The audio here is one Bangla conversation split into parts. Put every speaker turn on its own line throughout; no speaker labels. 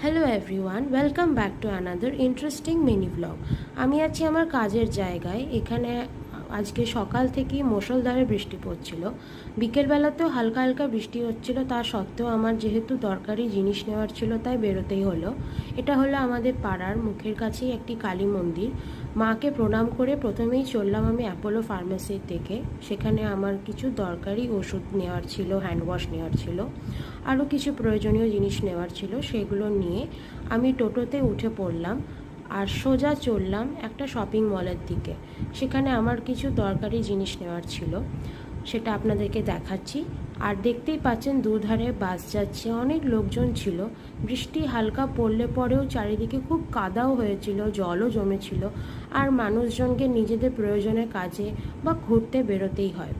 Hello everyone, welcome back to another interesting mini blog. আমি আছি আমার কাজের জায়গায়। এখানে আজকে সকাল থেকেই মুষলধারে বৃষ্টি পড়ছিল, বিকেলবেলাতেও হালকা হালকা বৃষ্টি হচ্ছিল। তা সত্ত্বেও আমার যেহেতু দরকারি জিনিস নেওয়ার ছিল তাই বেরোতেই হলো। এটা হলো আমাদের পাড়ার মুখের কাছেই একটি কালী মন্দির। মাকে প্রণাম করে প্রথমেই চললাম আমি অ্যাপোলো ফার্মেসির থেকে। সেখানে আমার কিছু দরকারি ওষুধ নেওয়ার ছিল, হ্যান্ড ওয়াশ নেওয়ার ছিল, আরও কিছু প্রয়োজনীয় জিনিস নেওয়ার ছিল। সেগুলো নিয়ে আমি টোটোতে উঠে পড়লাম আর সোজা চললাম একটা শপিং মলের দিকে। সেখানে আমার কিছু দরকারি জিনিস নেওয়ার ছিল, সেটা আপনাদেরকে দেখাচ্ছি। আর দেখতেই পাচ্ছেন দুধারে বাস যাচ্ছে, অনেক লোকজন ছিল। বৃষ্টি হালকা পড়লে পরেও চারিদিকে খুব কাদাও হয়েছিল, জলও জমেছিল। আর মানুষজনকে নিজেদের প্রয়োজনের কাজে বা ঘুরতে বেরোতেই হয়।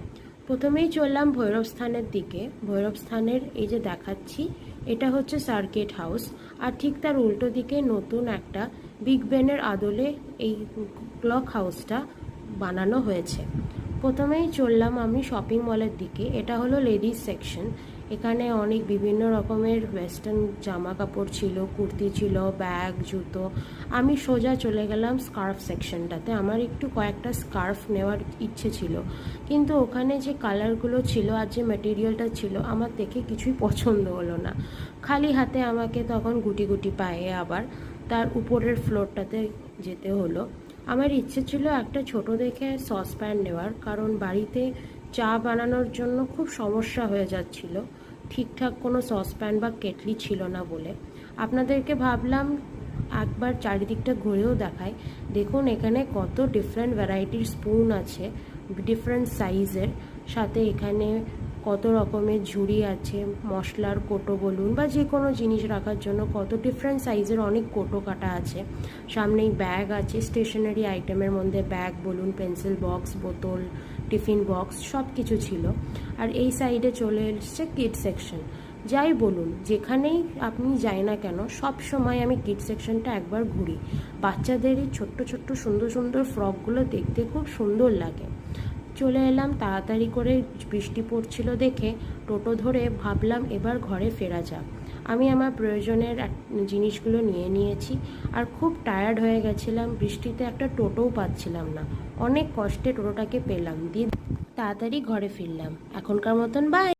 প্রথমেই চললাম ভৈরবস্থানের দিকে। ভৈরবস্থানের এই যে দেখাচ্ছি, এটা হচ্ছে সার্কিট হাউস। আর ঠিক তার উল্টো দিকে নতুন একটা বিগ বেনের আদলে এই ক্লক হাউসটা বানানো হয়েছে। প্রথমেই চললাম আমি শপিং মলের দিকে। এটা হলো লেডিস সেকশন। এখানে অনেক বিভিন্ন রকমের ওয়েস্টার্ন জামা কাপড় ছিল, কুর্তি ছিল, ব্যাগ, জুতো। আমি সোজা চলে গেলাম স্কার্ফ সেকশনটাতে। আমার একটু কয়েকটা স্কার্ফ নেওয়ার ইচ্ছে ছিল, কিন্তু ওখানে যে কালারগুলো ছিল আর যে ম্যাটেরিয়ালটা ছিল আমার দেখে কিছুই পছন্দ হলো না। খালি হাতে আমাকে তখন গুটি গুটি পায়ে আবার তার উপরের ফ্লোরটাতে যেতে হলো। আমার ইচ্ছে ছিল একটা ছোট দেখে সসপ্যান নেওয়ার, কারণ বাড়িতে চা বানানোর জন্য খুব সমস্যা হয়ে যাচ্ছিল। ঠিকঠাক কোনো সসপ্যান বা কেটলি ছিল না বলে আপনাদেরকে ভাবলাম একবার চারিদিকটা ঘুরেও দেখাই। দেখুন এখানে কত ডিফারেন্ট ভ্যারাইটির স্পুন আছে, ডিফারেন্ট সাইজের। সাথে এখানে কত রকমের ঝুড়ি আছে, মশলার কোটো বলুন বা যে কোনো জিনিস রাখার জন্য কত ডিফারেন্ট সাইজের অনেক কোটো কাটা আছে। সামনেই ব্যাগ আছে, স্টেশনারি আইটেমের মধ্যে ব্যাগ বলুন, পেন্সিল বক্স, বোতল, টিফিন বক্স সব কিছু ছিল। আর এই সাইডে চলে এসছে কিড সেকশন। যাই বলুন, যেখানেই আপনি যাই না কেন সব সময় আমি কিড সেকশনটা একবার ঘুরি। বাচ্চাদের এই ছোট্ট ছোট্ট সুন্দর সুন্দর ফ্রকগুলো দেখতে খুব সুন্দর লাগে। চলে এলাম তাড়াতাড়ি করে, বৃষ্টি পড়ছিল দেখে টোটো ধরে ভাবলাম এবার ঘরে ফেরা যাক। আমি আমার প্রয়োজনের জিনিসগুলো নিয়ে নিয়েছি আর খুব টায়ার্ড হয়ে গেছিলাম। বৃষ্টিতে একটা টোটোও পাচ্ছিলাম না, অনেক কষ্টে টোটোটাকে পেলাম, দিয়ে তাড়াতাড়ি ঘরে ফিরলাম। এখনকার মতন বাই।